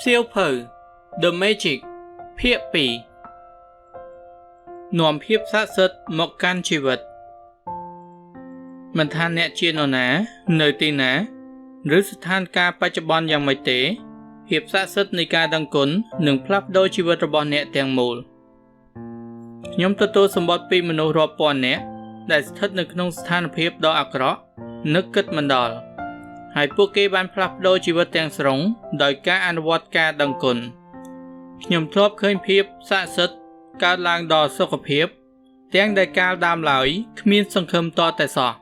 សៀវភៅ The Magic ភាគ 2 នាំភាពស័ក្តិសិទ្ធិមកកាន់ជីវិតមិនថាអ្នកជានរណានៅទីណាឬស្ថានភាពបច្ចុប្បន្នយ៉ាងម៉េចទេភាពស័ក្តិសិទ្ធិនៃការដឹងគុណនឹងផ្លាស់ប្ដូរជីវិតរបស់អ្នកទាំងមូលខ្ញុំទទួលសម្បត្តិពីមនុស្សរាប់ពាន់នាក់ដែលស្ថិតនៅក្នុងស្ថានភាពដ៏អាក្រក់នឹកគិតមិនដល់ហើយពួកគេបានផ្លាស់ប្ដូរជីវិតទាំងស្រុងដោយការអនុវត្តការដឹងគុណខ្ញុំធ្លាប់ឃើញភាពស័ក្តិសិទ្ធិកើតឡើងដល់សុខភាពទាំងដែលកាលដើមឡើយគ្មានសង្ឃឹមតតែសោះ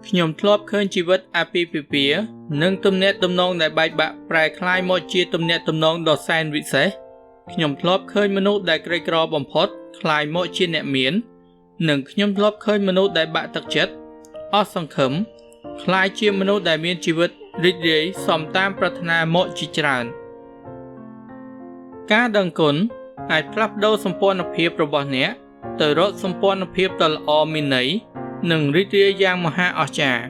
ខ្ញុំធ្លាប់ឃើញជីវិតអាពាហ៍ពិពាហ៍និងទំនាក់ទំនងដែលបែកបាក់ប្រែក្លាយមកជាទំនាក់ទំនងដ៏សែនវិសេសខ្ញុំធ្លាប់ឃើញមនុស្សដែលក្រីក្របំផុតក្លាយមកជាអ្នកមាននិងខ្ញុំធ្លាប់ឃើញមនុស្សដែលបាក់ទឹកចិត្តអស់សង្ឃឹមក្លាយជាមនុស្សដែលមានជីវិតរីករាយសមតាមប្រាថ្នាមកជាច្រើនការដឹងគុណអាចផ្លាស់ប្ដូរសម្ព័ន្ធភាពរបស់អ្នកទៅរកសម្ព័ន្ធភាពដ៏ល្អមានន័យនិងរីករាយយ៉ាងមហាអស្ចារ្យ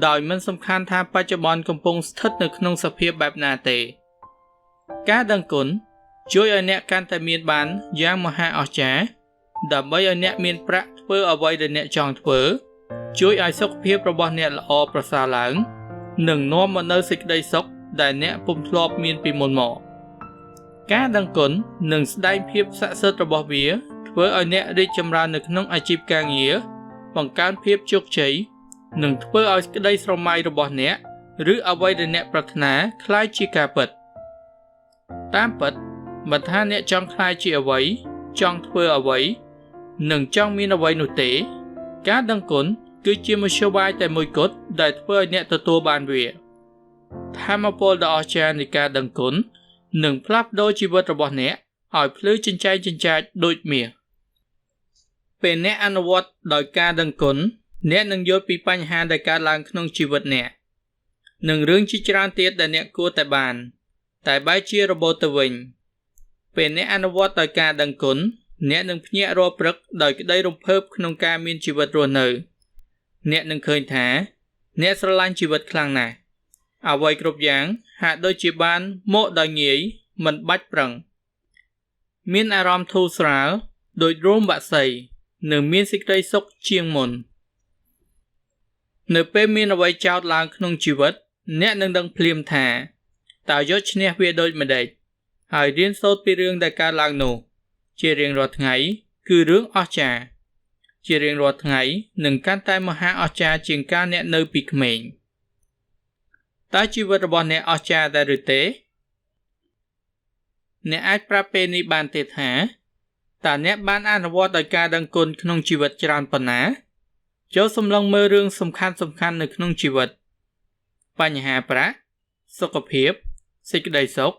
ដោយមិនសំខាន់ថាបច្ចុប្បន្នកំពុងស្ថិតនៅក្នុងសភាពបែបណាទេការដឹងគុណជួយឲ្យអ្នកកាន់តែមានបានយ៉ាងមហាអស្ចារ្យដើម្បីឲ្យអ្នកមានប្រាក់ធ្វើអ្វីដែលអ្នកចង់ធ្វើជួយឲ្យសុខភាពរបស់អ្នកល្អប្រសើរឡើងនិងនាំមកនូវសេចក្តីសុខដែលអ្នកពុំធ្លាប់មានពីមុនមកការដឹងគុណនិងស្ដែងភាពស័ក្តិសិទ្ធិរបស់វាធ្វើឲ្យអ្នករីកចម្រើននៅក្នុងអាជីពការងារបង្កើនភាពជោគជ័យនិងធ្វើឲ្យក្តីស្រមៃរបស់អ្នកឬអ្វីដែលអ្នកប្រាថ្នាคล้ายជាការពិតតាមពិតមិនថាអ្នកចង់คล้ายជាអ្វីចង់ធ្វើអ្វីនិងចង់មានអ្វីនោះទេការដឹងគុណគឺជាមធ្យោបាយតែមួយគត់ដែលធ្វើឲ្យអ្នកទទួលបានវាថាមពលដ៏អស្ចារ្យនៃការដឹងគុណនឹងផ្លាស់ប្ដូរជីវិតរបស់អ្នកឲ្យភ្លឺចិញ្ចែងចិញ្ចាចដូចមាសពេលអ្នកអនុវត្តដោយការដឹងគុណអ្នកនឹងយល់ពីបញ្ហាដែលកើតឡើងក្នុងជីវិតអ្នកនិងរឿងជាច្រើនទៀតដែលអ្នកគួរតែបានតែបែរជារបូតទៅវិញពេលអ្នកអនុវត្តដោយការដឹងគុណអ្នកនឹងភ្ញាក់រាល់ព្រឹកដោយក្តីរំភើបក្នុងការមានជីវិតរស់នៅអ្នកនឹងឃើញថាអ្នកស្រឡាញ់ជីវិតខ្លាំងណាស់អ្វីគ្រប់យ៉ាងហាក់ដូចជាបានមកដោយងាយមិនបាច់ប្រឹងមានអារម្មណ៍ធូរស្រាលដូចរោមបក្សីនិងមានសេចក្តីសុខជាងមុននៅពេលមានអ្វីចោទឡើងក្នុងជីវិតអ្នកនឹងដឹងភ្លាមថាតើយកឈ្នះវាដូចម្តេចហើយរៀនសូត្រពីរឿងដែលកើតឡើងនោះជារៀងរាល់ថ្ងៃគឺរឿងអស្ចារ្យជារៀងរាល់ថ្ងៃនឹងកាន់តែមហាអស្ចារ្យជាងការអ្នកនៅពីក្មេងតើជីវិតរបស់អ្នកអស្ចារ្យដែរឬទេអ្នកអាចប្រាប់ពេលនេះបានទេថាតើអ្នកបានអនុវត្តដោយការដឹងគុណក្នុងជីវិតច្រើនប៉ុណ្ណាចូលសម្លឹងមើលរឿងសំខាន់ៗនៅក្នុងជីវិតបញ្ហាប្រាក់សុខភាពសេចក្តីសុខ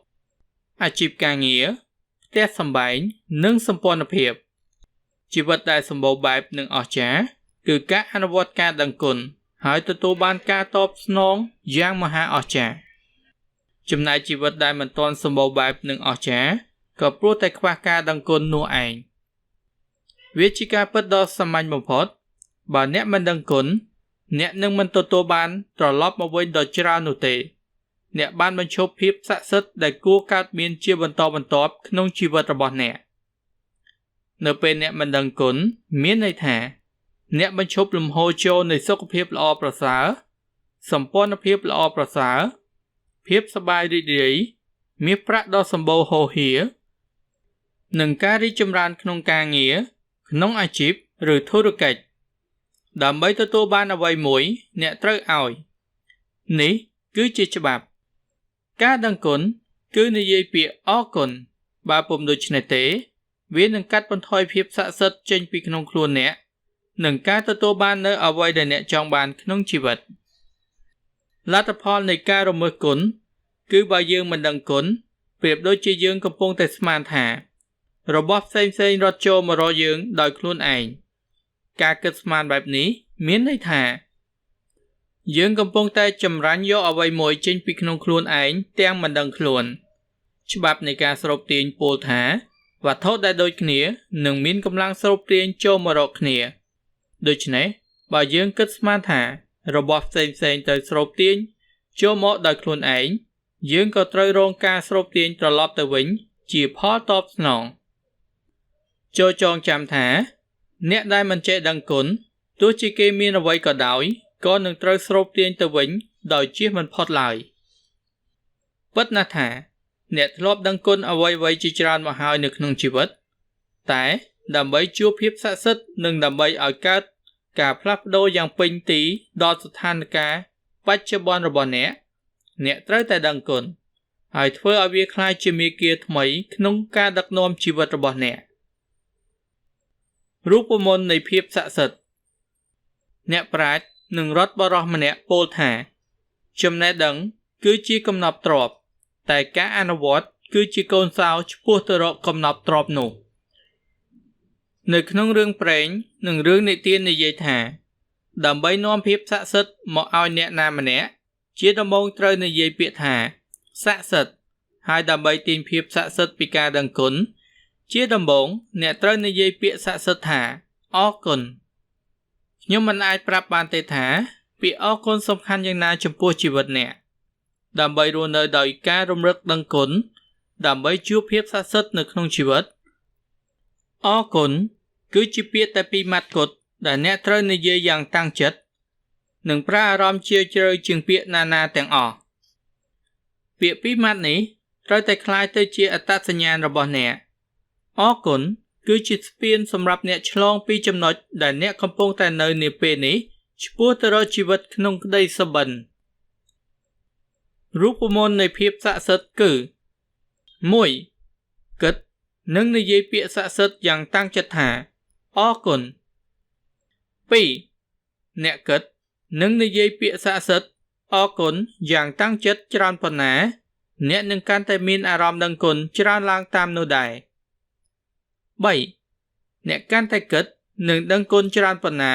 អាជីពការងារផ្ទះសម្បែងនិងសម្ព័ន្ធភាពជីវិតដែលសម្បូរបែបនិងអស្ចារ្យគឺការអនុវត្តការដឹងគុណហើយទទួលបានការតបស្នងយ៉ាងមហាអស្ចារ្យចំណែកជីវិតដែលមិនទាន់សម្បូរបែបនិងអស្ចារ្យក៏ព្រោះតែខ្វះការដឹងគុណនោះឯងវាជាការពិតដ៏សាមញ្ញបំផុតបើអ្នកមិនដឹងគុណអ្នកនឹងមិនទទួលបានត្រឡប់មកវិញដ៏ច្រើននោះទេអ្នកបានបញ្ឈប់ភាពស័ក្តិសិទ្ធិដែលគួរកើតមានជាបន្តបន្ទាប់ក្នុងជីវិតរបស់អ្នកនៅពេលអ្នកមិនដឹងគុណមានន័យថាអ្នកបញ្ឈប់លំហូរចូលនៃសុខភាពល្អប្រសើរសម្ព័ន្ធភាពល្អប្រសើរភាពសប្បាយរីករាយមានប្រាក់ដ៏សម្បូរហូរហៀរនិងការរីកចម្រើនក្នុងការងារក្នុងអាជីពឬធុរកិច្ចដើម្បីទទួលបានអ្វីមួយអ្នកត្រូវឲ្យនេះគឺជាច្បាប់ការដឹងគុណគឺនិយាយពាក្យអរគុណបើពុំដូច្នេះទេវានឹងកាត់បន្ថយភាពស័ក្តិសិទ្ធិចេញពីក្នុងខ្លួនអ្នកនិងការទទួលបាននូវអ្វីដែលអ្នកចង់បានក្នុងជីវិតលទ្ធផលនៃការរំលឹកគុណគឺបើយើងមិនដឹងគុណប្រៀបដូចជាយើងកំពុងតែស្មានថារបស់ផ្សេងៗរត់ចូលមករកយើងដោយខ្លួនឯងការគិតស្មានបែបនេះមានន័យថាយើងកំពុងតែចម្រាញ់យកអ្វីមួយចេញពីក្នុងខ្លួនឯងទាំងមិនដឹងខ្លួនច្បាប់នៃការស្រូបទាញពោលថាវត្ថុដែលដូចគ្នានឹងមានកម្លាំងស្រូបទាញចូលមករកគ្នាដូច្នេះបើយើងគិតស្មានថារបស់ផ្សេងៗទៅស្រូបទាញចូលមកដោយខ្លួនឯង យើងក៏ត្រូវរងការស្រូបទាញត្រឡប់ទៅវិញជាផលតបស្នងចូលចងចាំថាអ្នកដែលមិនចេះដឹងគុណទោះជាគេមានអ្វីក៏ដោយក៏នឹងត្រូវស្រូបទាញទៅវិញដោយជៀសមិនផុតឡើយពិតណាស់ថាអ្នកធ្លាប់ដឹងគុណអ្វីៗជាច្រើនមកហើយនៅក្នុងជីវិតតែដើម្បីជួបភាពស័ក្តិសិទ្ធិនិងដើម្បីឲ្យកើតការផ្លាស់ប្ដូរយ៉ាងពេញទីដល់ស្ថានភាពបច្ចុប្បន្នរបស់អ្នកត្រូវតែដឹងគុណហើយធ្វើឲ្យវាក្លាយជាមាគ៌ាថ្មីក្នុងការដឹកនាំជីវិតរបស់អ្នករូបមន្តនៃភាពស័ក្តិសិទ្ធិអ្នកប្រាជ្ញនិងរដ្ឋបរិសម្នាក់ពោលថាចំណេះដឹងគឺជាកំណប់ទ្រព្យតែការអនុវត្តគឺជាកូនសោឆ្ពោះទៅរកកំណប់ទ្រព្យនោះនៅក្នុងរឿងព្រេងនិងរឿងនិទាននិយាយថាដើម្បីនាំភាពស័ក្តិសិទ្ធិមកឲ្យអ្នកណាម្នាក់ជាដំបូងត្រូវនិយាយពាក្យថាស័ក្តិសិទ្ធិហើយដើម្បីទាញភាពស័ក្តិសិទ្ធិពីការដឹងគុណជាដំបូងអ្នកត្រូវនិយាយពាក្យស័ក្តិសិទ្ធិថាអរគុណខ្ញុំមិនអាចប្រាប់បានទេថាពាក្យអរគុណសំខាន់យ៉ាងណាចំពោះជីវិតអ្នកដើម្បីរស់នៅដោយការរំលឹកដឹងគុណដើម្បីជួបភាពស័ក្តិសិទ្ធិនៅក្នុងជីវិតអរគុណគឺជាពាក្យតែពីរម៉ាត់គត់ដែលអ្នកត្រូវនិយាយយ៉ាងតាំងចិត្តនិងប្រើអារម្មណ៍ជ្រាលជ្រៅជាងពាក្យណាៗទាំងអស់ពាក្យពីរម៉ាត់នេះត្រូវតែคล้ายទៅជាអត្តសញ្ញាណរបស់អ្នកអរគុណគឺជាស្ពានសម្រាប់អ្នកឆ្លងពីចំណុចដែលអ្នកកំពុងតែនៅនាពេលនេះឆ្ពោះទៅរកជីវិតក្នុងក្តីសុបិនរូបមន្តនៃភាពស័ក្តិសិទ្ធិគឺ 1. គិតនិងនិយាយពាក្យស័ក្តិសិទ្ធិយ៉ាងតាំងចិត្តថាអរគុណ 2. អ្នកគិតនិងនិយាយពាក្យស័ក្តិសិទ្ធិអរគុណយ៉ាងតាំងចិត្តច្រើនប៉ុណ្ណាអ្នកនឹងកាន់តែមានអារម្មណ៍ដឹងគុណច្រើនឡើងតាមនោះដែរ 3. អ្នកកាន់តែគិតនិងដឹងគុណច្រើនប៉ុណ្ណា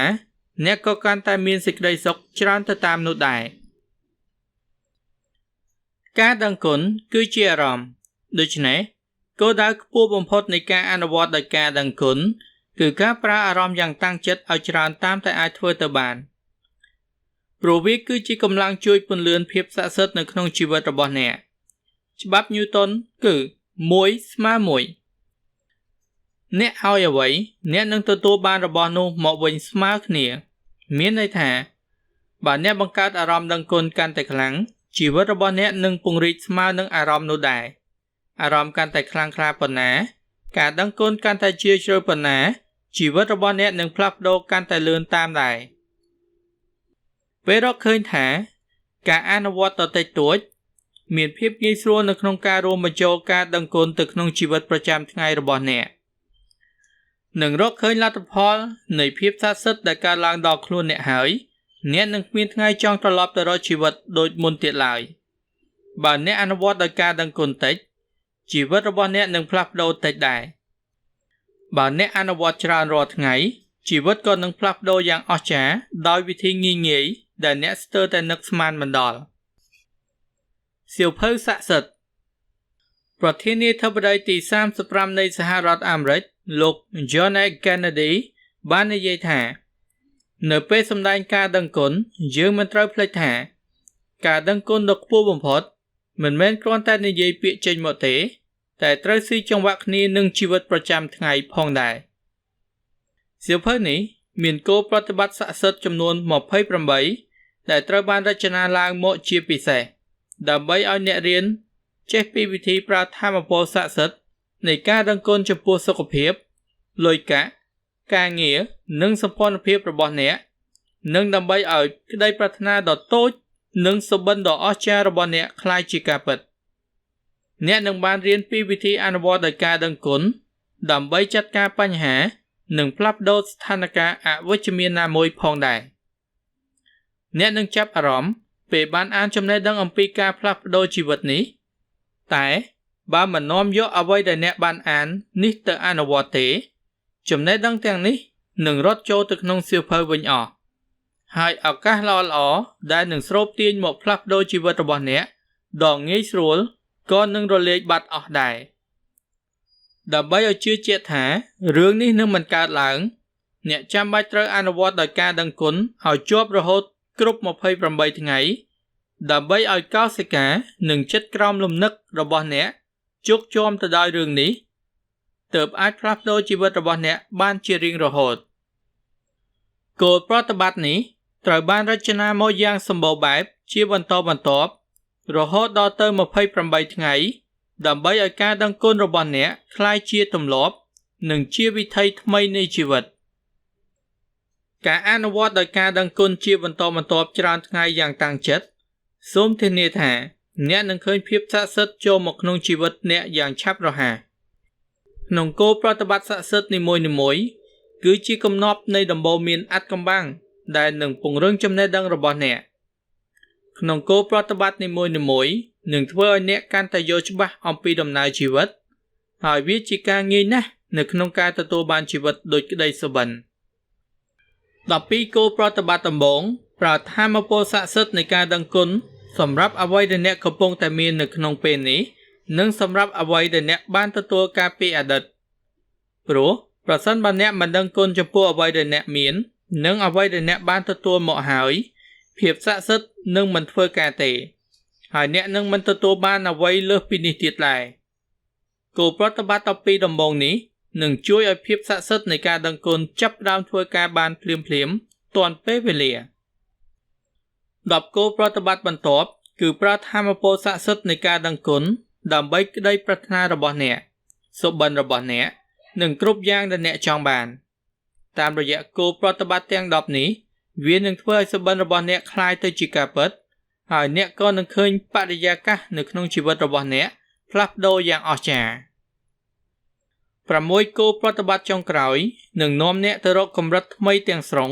អ្នកក៏កាន់តែមានសេចក្តីសុខច្រើនទៅតាមនោះដែរការដឹងគុណគឺជាអារម្មណ៍ដូច្នេះគោលដៅខ្ពស់បំផុតនៃការអនុវត្តដោយការដឹងគុណគឺការប្រើអារម្មណ៍យ៉ាងតាំងចិត្តឲ្យច្រើនតាមតែអាចធ្វើទៅបានព្រោះវាគឺជាកម្លាំងជួយពន្លឿនភាពស័ក្តិសិទ្ធិនៅក្នុងជីវិតរបស់អ្នកច្បាប់ Newton គឺ1 ស្មើ 1អ្នកឲ្យអ្វីអ្នកនឹងទទួលបានរបស់នោះមកវិញស្មើគ្នាមានន័យថាបើអ្នកបង្កើតអារម្មណ៍ដឹងគុណកាន់តែខ្លាំងជីវិតរបស់អ្នកនឹងពង្រីកស្មើនឹងអារម្មណ៍នោះដែរអារម្មណ៍កាន់តែខ្លាំងក្លាប៉ុណ្ណាការដឹងគុណកាន់តែជ្រាលជ្រៅប៉ុណ្ណាជីវិតរបស់អ្នកនឹងផ្លាស់ប្ដូរកាន់តែលឿនតាមដែរពេលរកឃើញថាការអនុវត្តតិចតួចមានភាពងាយស្រួលនៅក្នុងការរួមបញ្ចូលការដឹងគុណទៅក្នុងជីវិតប្រចាំថ្ងៃរបស់អ្នកនឹងរកឃើញលទ្ធផលនៃភាពស័ក្តិសិទ្ធិដែលកើតឡើងដល់ខ្លួនអ្នកហើយអ្នកនឹងគ្មានថ្ងៃចង់ត្រឡប់ទៅរកជីវិតដូចមុនទៀតឡើយបើអ្នកអនុវត្តដោយការដឹងគុណតិចជីវិតរបស់អ្នកនឹងផ្លាស់ប្ដូរតិចដែរបើអ្នកអនុវត្តច្រើនរាល់ថ្ងៃជីវិតក៏នឹងផ្លាស់ប្ដូរយ៉ាងអស្ចារ្យដោយវិធីងាយៗដែលអ្នកស្ទើរតែនឹកស្មានមិនដល់សៀវភៅស័ក្តិសិទ្ធិប្រធានាធិបតីទី35នៃសហរដ្ឋអាមេរិកលោក John F. Kennedy បាននិយាយថានៅពេលសម្ដែងការដឹងគុណយើងមិនត្រូវភ្លេចថាការដឹងគុណដ៏ខ្ពស់បំផុតមិនមែនគ្រាន់តែនិយាយពាក្យចេញមកទេតែត្រូវស៊ីចង្វាក់គ្នានឹងជីវិតប្រចាំថ្ងៃផងដែរសៀវភៅនេះមានគោលប្រតិបត្តិស័ក្តិសិទ្ធិចំនួន28ដែលត្រូវបានរចនាឡើងមកជាពិសេសដើម្បីឲ្យអ្នករៀនចេះពីវិធីប្រើថាមពលស័ក្តិសិទ្ធិនៃការដឹងគុណចំពោះសុខភាពលុយកាក់ការងារនិងសម្ព័ន្ធភាពរបស់អ្នកនិងដើម្បីឲ្យក្តីប្រាថ្នាដ៏តូចនិងសុបិនដ៏អស្ចារ្យរបស់អ្នកក្លាយជាការពិតអ្នកនឹងបានរៀនពីវិធីអនុវត្តដោយការដឹងគុណដើម្បីចាត់ការបញ្ហានិងផ្លាស់ប្ដូរស្ថានភាពអវិជ្ជមានណាមួយផងដែរអ្នកនឹងចាប់អារម្មណ៍ពេលបានអានចំណេះដឹងអំពីការផ្លាស់ប្ដូរជីវិតនេះតែបើមិននាំយកអ្វីដែលអ្នកបានអាននេះទៅអនុវត្តទេចំណេះដឹងទាំងនេះនឹងរត់ចូលទៅក្នុងសៀវភៅវិញអស់ហើយឱកាសល្អៗដែលនឹងស្រូបទាញមកផ្លាស់ប្ដូរជីវិតរបស់អ្នកដ៏ងាយស្រួលក៏នឹងរលាយបាត់អស់ដែរដើម្បីឲ្យជឿជាក់ថារឿងនេះនឹងមិនកើតឡើងអ្នកចាំបាច់ត្រូវអនុវត្តដោយការដឹងគុណឲ្យជាប់រហូតគ្រប់28ថ្ងៃ ដើម្បីឲ្យកោសិកានិងចិត្តក្រោមលំនឹករបស់អ្នកជោគជាំទៅដោយរឿងនេះទើបអាចផ្លាស់ប្ដូរជីវិតរបស់អ្នកបានជារៀងរហូតគោលប្រតិបត្តិនេះត្រូវបានរចនាមកយ៉ាងសម្បូរបែបជាបន្តបន្ទាប់រហូតដល់ទៅ28ថ្ងៃដើម្បីឲ្យការដឹងគុណរបស់អ្នកក្លាយជាទម្លាប់និងជាវិថីថ្មីនៃជីវិតការអនុវត្តដោយការដឹងគុណជាបន្តបន្ទាប់ច្រើនថ្ងៃយ៉ាងតាំងចិត្តសូមធានាថាអ្នកនឹងឃើញភាពស័ក្តិសិទ្ធិចូលមកក្នុងជីវិតអ្នកយ៉ាងឆាប់រហ័សក្នុងគោលប្រតិបត្តិស័ក្តិសិទ្ធិនីមួយៗគឺជាកំណប់នៃដំបូន្មានអាថ៌កំបាំងដែលនឹងពង្រឹងចំណេះដឹងរបស់អ្នកក្នុងគោលប្រតិបត្តិនីមួយៗនឹងធ្វើឲ្យអ្នកកាន់តែយល់ច្បាស់អំពីដំណើរជីវិតហើយវាជាការងាយណាស់នៅក្នុងការទទួលបានជីវិតដោយក្តីសុបិន12គោលប្រតិបត្តិដំបូងប្រើថាមពលស័ក្តិសិទ្ធិនៃការដឹងគុណសម្រាប់អ្វីដែលអ្នកកំពុងតែមាននៅក្នុងពេលនេះនិងសម្រាប់អ្វីដែលអ្នកបានទទួលការពីអតីតព្រោះប្រសិនបើអ្នកមិនដឹងគុណចំពោះអ្វីដែលអ្នកមាននិងអ្វីដែលអ្នកបានទទួលមកហើយភាពស័ក្តិសិទ្ធិនឹងមិនធ្វើការទេហើយអ្នកនឹងមិនទទួលបានអ្វីលើសពីនេះទៀតដែរគោលប្រតិបត្តិ12ដំបូងនេះនឹងជួយឲ្យភាពស័ក្តិសិទ្ធិនៃការដឹងគុណចាប់ផ្ដើមធ្វើការបានភ្លាមៗទាន់ពេលវេលា10គោលប្រតិបត្តិបន្ទាប់គឺប្រើថាមពលស័ក្តិសិទ្ធិនៃការដឹងគុណដើម្បីក្តីប្រាថ្នារបស់អ្នកសុបិនរបស់អ្នកនិងគ្រប់យ៉ាងដែលអ្នកចង់បានតាមរយៈគោលប្រតិបត្តិទាំង10នេះវានឹងធ្វើឲ្យសុបិនរបស់អ្នកคล้ายទៅជាការពិតហើយអ្នកក៏នឹងឃើញបរិយាកាសនៅក្នុងជីវិតរបស់អ្នកផ្លាស់ប្ដូរយ៉ាងអស្ចារ្យ6គោលប្រតិបត្តិចុងក្រោយនឹងនាំអ្នកទៅរកកម្រិតថ្មីទាំងស្រុង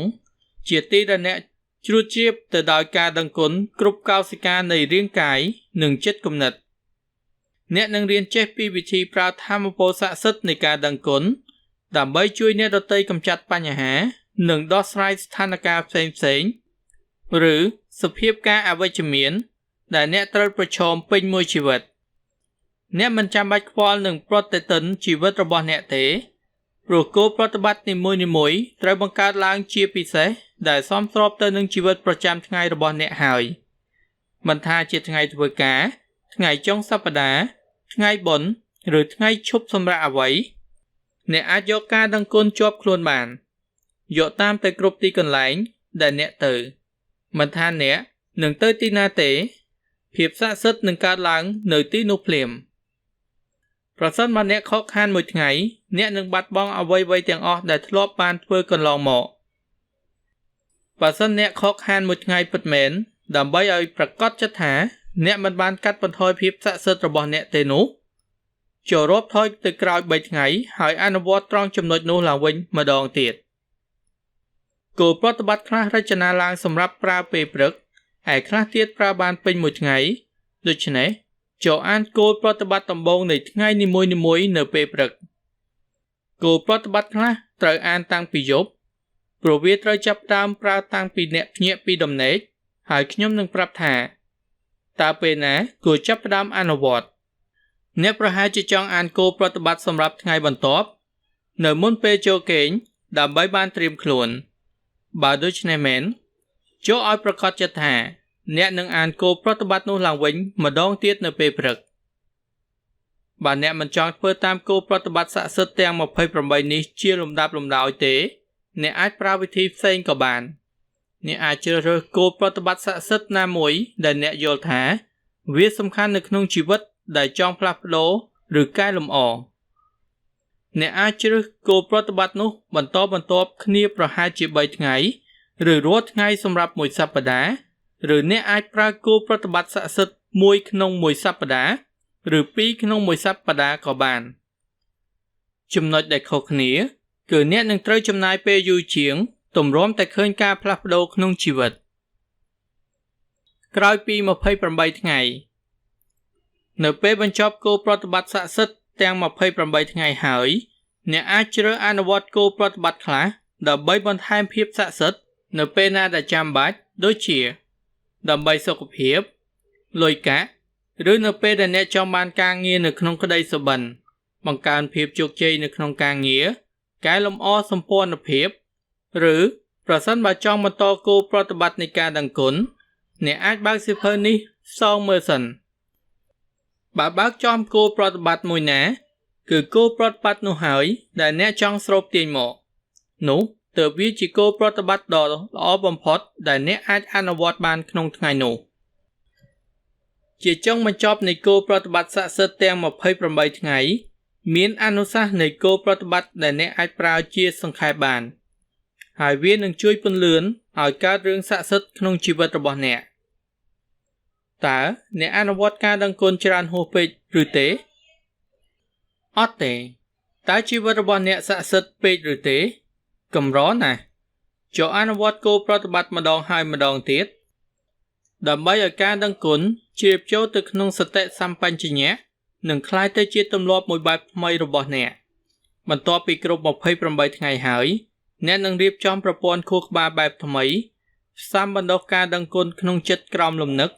ជាទីដែលអ្នកជ្រួតជ្រាបទៅដោយការដឹងគុណគ្រប់កោសិកានៃរាងកាយនិងចិត្តគំនិតអ្នកនឹងរៀនចេះពីវិធីប្រើថាមពលស័ក្តិសិទ្ធិនៃការដឹងគុណដើម្បីជួយអ្នកដទៃកម្ចាត់បញ្ហានិងដោះស្រាយស្ថានភាពផ្សេងៗឬសភាពការអវិជ្ជមានដែលអ្នកត្រូវប្រឈមពេញមួយជីវិតអ្នកមិនចាំបាច់ខ្វល់នឹងប្រតិទិនជីវិតរបស់អ្នកទេព្រោះគោលប្រតិបត្តិនីមួយៗត្រូវបង្កើតឡើងជាពិសេសដែលសមស្របទៅនឹងជីវិតប្រចាំថ្ងៃរបស់អ្នកហើយមិនថាជាថ្ងៃធ្វើការថ្ងៃចុងសប្តាហ៍ថ្ងៃបុណ្យឬថ្ងៃឈប់សម្រាកអ្វីអ្នកអាចយកការដឹងគុណជាប់ខ្លួនបានយកតាមទៅគ្រប់ទីកន្លែងដែលអ្នកទៅមិនថាអ្នកនឹងទៅទីណាទេភាពស័ក្តិសិទ្ធិនឹងកើតឡើងនៅទីនោះភ្លាមប្រសិនបើអ្នកខកខានមួយថ្ងៃអ្នកនឹងបាត់បង់អ្វីៗទាំងអស់ដែលធ្លាប់បានធ្វើកន្លងមកបើសិនអ្នកខកខានមួយថ្ងៃពិតមែនដើម្បីឲ្យប្រកាសចិត្តថាអ្នកមិនបានកាត់បន្ថយភាពស័ក្តិសិទ្ធិរបស់អ្នកទេនោះចូលរាប់ថយទៅក្រោយ3ថ្ងៃហើយអនុវត្តត្រង់ចំណុចនោះឡើងវិញម្ដងទៀតគោលប្រតិបត្តិខ្លះរចនាឡើងសម្រាប់ប្រើពេលព្រឹកហើយខ្លះទៀតប្រើបានពេញមួយថ្ងៃដូច្នេះចូលអានគោលប្រតិបត្តិដំបូងនៃថ្ងៃនីមួយៗនៅពេលព្រឹកគោលប្រតិបត្តិខ្លះត្រូវអានតាំងពីយប់ព្រោះវាត្រូវចាប់ផ្ដើមប្រើតាំងពីអ្នកភ្ញាក់ពីដំណេកហើយខ្ញុំនឹងប្រាប់ថាតើពេលណាគួរចាប់ផ្ដើមអនុវត្តអ្នកប្រហែលជាចង់អានគោលប្រតិបត្តិសម្រាប់ថ្ងៃបន្ទាប់នៅមុនពេលចូលគេងដើម្បីបានត្រៀមខ្លួនបើដូច្នេះមែនចូលឲ្យប្រកាសចិត្តថាអ្នកនឹងអានគោលប្រតិបត្តិនោះឡើងវិញម្ដងទៀតនៅពេលព្រឹកបើអ្នកមិនចង់ធ្វើតាមគោលប្រតិបត្តិស័ក្តិសិទ្ធិទាំង28នេះជាលំដាប់លំដោយទេអ្នកអាចប្រើវិធីផ្សេងក៏បានអ្នកអាចជ្រើសរើសគោលប្រតិបត្តិស័ក្តិសិទ្ធិណាមួយដែលអ្នកយល់ថាវាសំខាន់នៅក្នុងជីវិតដែលចង់ផ្លាស់ប្ដូរឬកែលម្អអ្នកអាចជ្រើសគោលប្រតិបត្តិនោះបន្តបន្ទាប់គ្នាប្រហែលជា3ថ្ងៃឬរាល់ថ្ងៃសម្រាប់មួយសប្តាហ៍ឬអ្នកអាចប្រើគោលប្រតិបត្តិស័ក្តិសិទ្ធិមួយក្នុងមួយសប្តាហ៍ឬ2ក្នុងមួយសប្តាហ៍ក៏បានចំណុចដែលខុសគ្នាគឺអ្នកនឹងត្រូវចំណាយពេលយូរជាងទម្រាំតែឃើញការផ្លាស់ប្ដូរក្នុងជីវិតក្រោយពី28ថ្ងៃនៅពេលបញ្ចប់គោលប្រតិបត្តិស័ក្តិសិទ្ធិទាំង28ថ្ងៃហើយអ្នកអាចជ្រើសអនុវត្តគោលប្រតិបត្តិខ្លះដើម្បីបន្ថែមភាពស័ក្តិសិទ្ធិនៅពេលណាដែលចាំបាច់ដូចជាដើម្បីសុខភាពលុយកាក់ឬនៅពេលដែលអ្នកចង់បានការងារនៅក្នុងក្តីសុបិនបង្កើនភាពជោគជ័យនៅក្នុងការងារកែលម្អសម្ព័ន្ធភាពឬប្រសិនបើចង់បន្តគោលប្រតិបត្តិនៃការដឹងគុណ អ្នកអាចបើកសៀវភៅនេះសងមើលសិនបើបើកចំគោលប្រតិបត្តិមួយណាគឺគោលប្រតិបត្តិនោះហើយដែលអ្នកចង់ស្រូបទាញមកនោះទើបវាជាគោលប្រតិបត្តិដ៏ល្អបំផុតដែលអ្នកអាចអនុវត្តបានក្នុងថ្ងៃនោះជាចុងបញ្ចប់នៃគោលប្រតិបត្តិស័ក្តិសិទ្ធិទាំង28ថ្ងៃមានអនុសាសន៍នៃគោលប្រតិបត្តិដែលអ្នកអាចប្រើជាសង្ខេបបានហើយវានឹងជួយពន្លឿនឲ្យកើតរឿងស័ក្តិសិទ្ធិក្នុងជីវិតរបស់អ្នកតើអ្នកអនុវត្តការដឹងគុណច្រើនហួសពេកឬទេអត់ទេតើជីវិតរបស់អ្នកស័ក្តិសិទ្ធិពេកឬទេកម្រណាស់ចូលអនុវត្តគោលប្រតិបត្តិម្ដងហើយម្ដងទៀតដើម្បីឲ្យការដឹងគុណជ្រាបចូលទៅក្នុងសតិសម្បញ្ញៈនិងក្លាយទៅជាទម្លាប់មួយបែបថ្មីរបស់អ្នកបន្ទាប់ពីគ្រប់28ថ្ងៃហើយអ្នកនឹងរៀបចំប្រព័ន្ធខួរក្បាលបែបថ្មីផ្សំបណ្ដុះការដឹងគុណក្នុងចិត្តក្រោមលំនឹក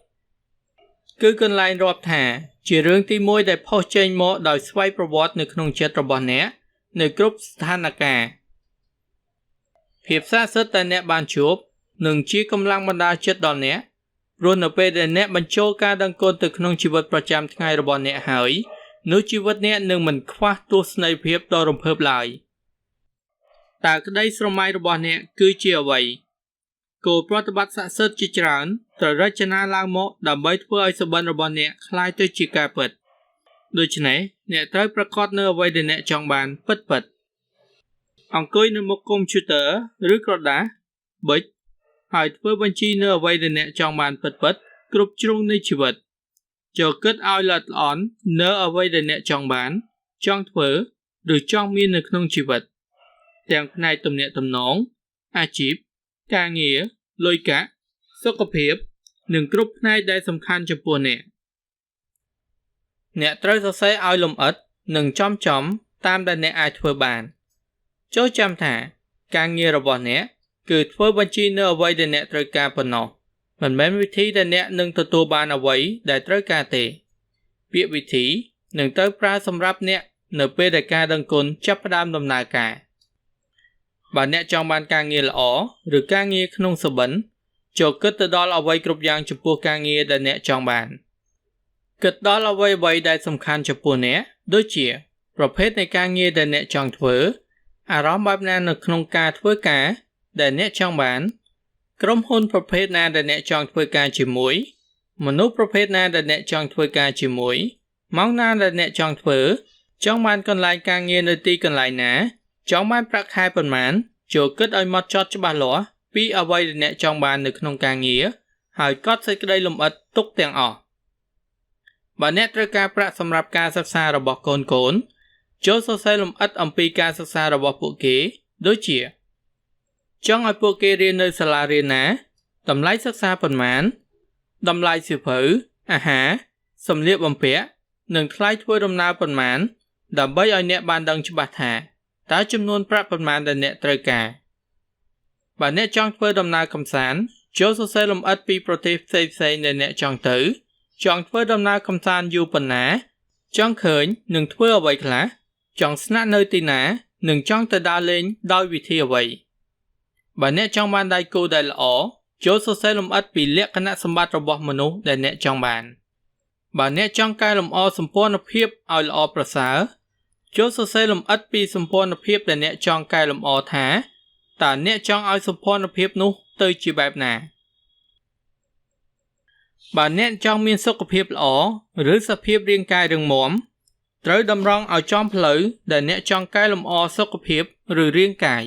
គឺកន្លែងរាប់ថាជារឿងទី1ដែលផុសចេញមកដោយស្វ័យប្រវត្តិនៅក្នុងចិត្តរបស់អ្នកនៅគ្រប់ស្ថានភាពភាពស័ក្តិសិទ្ធិដែលអ្នកបានជួបនឹងជាកម្លាំងបណ្ដាលចិត្តដល់អ្នកព្រោះនៅពេលដែលអ្នកបញ្ចូលការដឹងគុណទៅក្នុងជីវិតប្រចាំថ្ងៃរបស់អ្នកហើយនោះជីវិតអ្នកនឹងមិនខ្វះទស្សនីយភាពដ៏រំភើបឡើយតើក្តីស្រមៃរបស់អ្នកគឺជាអ្វីគោលប្រតិបត្តិស័ក្តិសិទ្ធិជាច្រើនត្រូវរចនាឡើងមកដើម្បីធ្វើឲ្យសុបិនរបស់អ្នកคล้ายទៅជាការពិតដូច្នេះអ្នកត្រូវប្រកាសនៅអ្វីដែលអ្នកចង់បានពិតៗអង្គុយនៅមុខកុំព្យូទ័រឬក្រដាសប៊ិចហើយធ្វើបញ្ជីនៅអ្វីដែលអ្នកចង់បានពិតៗគ្រប់ជ្រុងនៃជីវិតចូលគិតឲ្យល្អិតល្អន់នៅអ្វីដែលអ្នកចង់បានចង់ធ្វើឬចង់មាននៅក្នុងជីវិតទាំងផ្នែកទំនាក់ទំនងអាជីពការងារលុយកាក់សុខភាពនិងគ្រប់ផ្នែកដែលសំខាន់ចំពោះអ្នកត្រូវសរសេរឲ្យលម្អិតនិងចំតាមដែលអ្នកអាចធ្វើបានចូលចាំថាការងាររបស់អ្នកគឺធ្វើបញ្ជីនៅអ្វីដែលអ្នកត្រូវការប៉ុណ្ណោះមិនមែនវិធីដែលអ្នកនឹងទទួលបានអ្វីដែលត្រូវការទេពាក្យវិធីនឹងត្រូវប្រើសម្រាប់អ្នកនៅពេលដែលការដឹងគុណចាប់ផ្ដើមដំណើរការបើអ្នកចង់បានការងារល្អឬការងារក្នុងសុបិនចូលគិតទៅដល់អ្វីគ្រប់យ៉ាងចំពោះការងារដែលអ្នកចង់បានគិតដល់អ្វីដែលសំខាន់ចំពោះអ្នកដូចជាប្រភេទនៃការងារដែលអ្នកចង់ធ្វើអារម្មណ៍បែបណានៅក្នុងការធ្វើការដែលអ្នកចង់បានក្រុមហ៊ុនប្រភេទណាដែលអ្នកចង់ធ្វើការជាមួយមនុស្សប្រភេទណាដែលអ្នកចង់ធ្វើការជាមួយម៉ោងណាដែលអ្នកចង់ធ្វើចង់បានកន្លែងការងារនៅទីកន្លែងណាចង់បានប្រាក់ខែប៉ុន្មានចូលគិតឲ្យម៉ត់ចត់ច្បាស់លាស់ពីអ្វីដែលអ្នកចង់បាននៅក្នុងការងារហើយកត់សេចក្តីលម្អិតទុកទាំងអស់បើអ្នកត្រូវការប្រាក់សម្រាប់ការសិក្សារបស់កូនចូលសរសេរលម្អិតអំពីការសិក្សារបស់ពួកគេដូចជាចង់ឲ្យពួកគេរៀននៅសាលារៀនណាតម្លៃសិក្សាប៉ុន្មានតម្លៃសៀវភៅអាហារសម្លៀកបំពាក់និងថ្លៃធ្វើដំណើរប៉ុន្មានដើម្បីឲ្យអ្នកបានដឹងច្បាស់ថាតើចំនួនប្រាក់ប៉ុន្មានដែលអ្នកត្រូវការបើអ្នកចង់ធ្វើដំណើរកម្សាន្តចូលសរសេរលម្អិតពីប្រទេសផ្សេងៗដែលអ្នកចង់ទៅចង់ធ្វើដំណើរកម្សាន្តយូរប៉ុណ្ណាចង់ឃើញនិងធ្វើអ្វីខ្លះចង់ស្នាក់នៅទីណានិងចង់ទៅដើរលេងដោយវិធីអ្វីបើអ្នកចង់បានដៃគូដែលល្អចូលសរសេរលម្អិតពីលក្ខណៈសម្បត្តិរបស់មនុស្សដែលអ្នកចង់បានបើអ្នកចង់កែលម្អសម្ព័ន្ធភាពឲ្យល្អប្រសើរចូលសរសេរលម្អិតពីសម្ព័ន្ធភាពដែលអ្នកចង់កែលម្អថាតើអ្នកចង់ឲ្យសម្ព័ន្ធភាពនោះទៅជាបែបណាបើអ្នកចង់មានសុខភាពល្អឬសភាពរាងកាយរឹងមាំត្រូវតម្រង់ឲ្យចំផ្លូវដែលអ្នកចង់កែលម្អសុខភាពឬរាងកាយ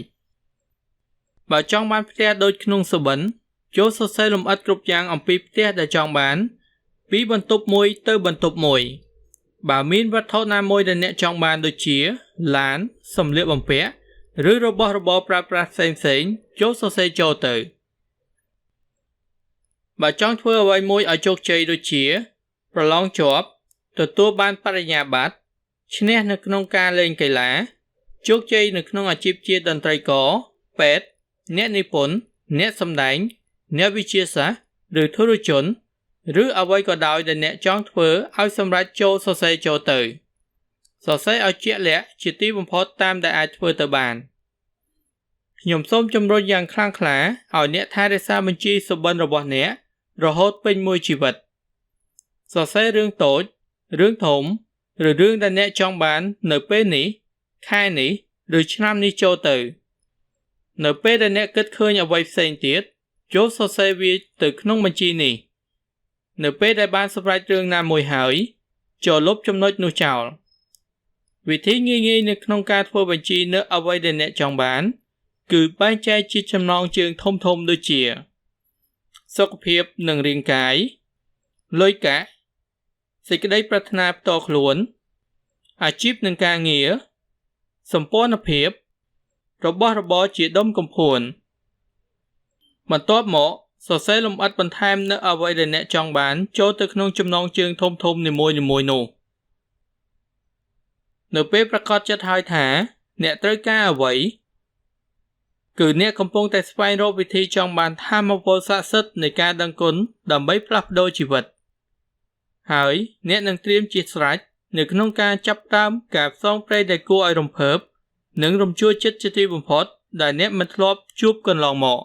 បើចង់បានផ្ទះដូចក្នុងសុបិនចូលសរសេរលម្អិតគ្រប់យ៉ាងអំពីផ្ទះដែលចង់បានពីបន្ទប់មួយទៅបន្ទប់មួយបើមានវត្ថុណាមួយដែលអ្នកចង់បានដូចជាឡានសម្លៀកបំពាក់ឬរបស់របរប្រើប្រាស់ផ្សេងៗចូលសរសេរចូលទៅបើចង់ធ្វើអ្វីមួយឲ្យជោគជ័យដូចជាប្រឡងជាប់ទទួលបានបរិញ្ញាបត្រឈ្នះនៅក្នុងការលេងកីឡាជោគជ័យនៅក្នុងអាជីពជាតន្ត្រីករពេទ្យអ្នកនិពន្ធអ្នកសម្ដែងអ្នកវិទ្យាសាស្ត្រឬធុរជនឬអ្វីក៏ដោយដែលអ្នកចង់ធ្វើឲ្យសម្រេចចូលសរសេរចូលទៅសរសេរឲ្យជាក់លាក់ជាទីបំផុតតាមដែលអាចធ្វើទៅបានខ្ញុំសូមជំរុញយ៉ាងខ្លាំងក្លាឲ្យអ្នកថែរក្សាបញ្ជីសុបិនរបស់អ្នក រហូតពេញមួយជីវិតសរសេររឿងតូចរឿងធំឬរឿងដែលអ្នកចង់បាននៅពេលនេះខែនេះឬឆ្នាំនេះចូលទៅនៅពេលដែលអ្នកគិតឃើញអ្វីផ្សេងទៀតចូលសរសេរវាទៅក្នុងបញ្ជីនេះនៅពេលដែលបានសម្រេចរឿងណាមួយហើយចូលលុបចំណុចនោះចោលវិធីងាយៗនៅក្នុងការធ្វើបញ្ជីនៅអ្វីដែលអ្នកចង់បានគឺបែងចែកជាចំណងជើងធំៗដូចជាសុខភាពនិងរាងកាយលុយកាក់សេចក្តីប្រាថ្នាផ្ទាល់ខ្លួនអាជីពនិងការងារសម្ព័ន្ធភាពរបស់របរជាដុំកំភួនបន្ទាប់មកសរសេរលម្អិតបន្ថែមនៅអ្វីដែលអ្នកចង់បានចូលទៅក្នុងចំណងជើងធំៗនីមួយៗនោះនៅពេលប្រកាសចិត្តហើយថាអ្នកត្រូវការអ្វីគឺអ្នកកំពុងតែស្វែងរកវិធីចង់បានថាមពលស័ក្តិសិទ្ធិនៃការដឹងគុណដើម្បីផ្លាស់ប្ដូរជីវិតហើយអ្នកនឹងត្រៀមជាស្រេចនៅក្នុងការចាប់ផ្ដើមការផ្សងព្រេងដែលគួរឲ្យរំភើបនិងរំជួលចិត្តជាទីបំផុតដែលអ្នកមិនធ្លាប់ជួបកន្លងមក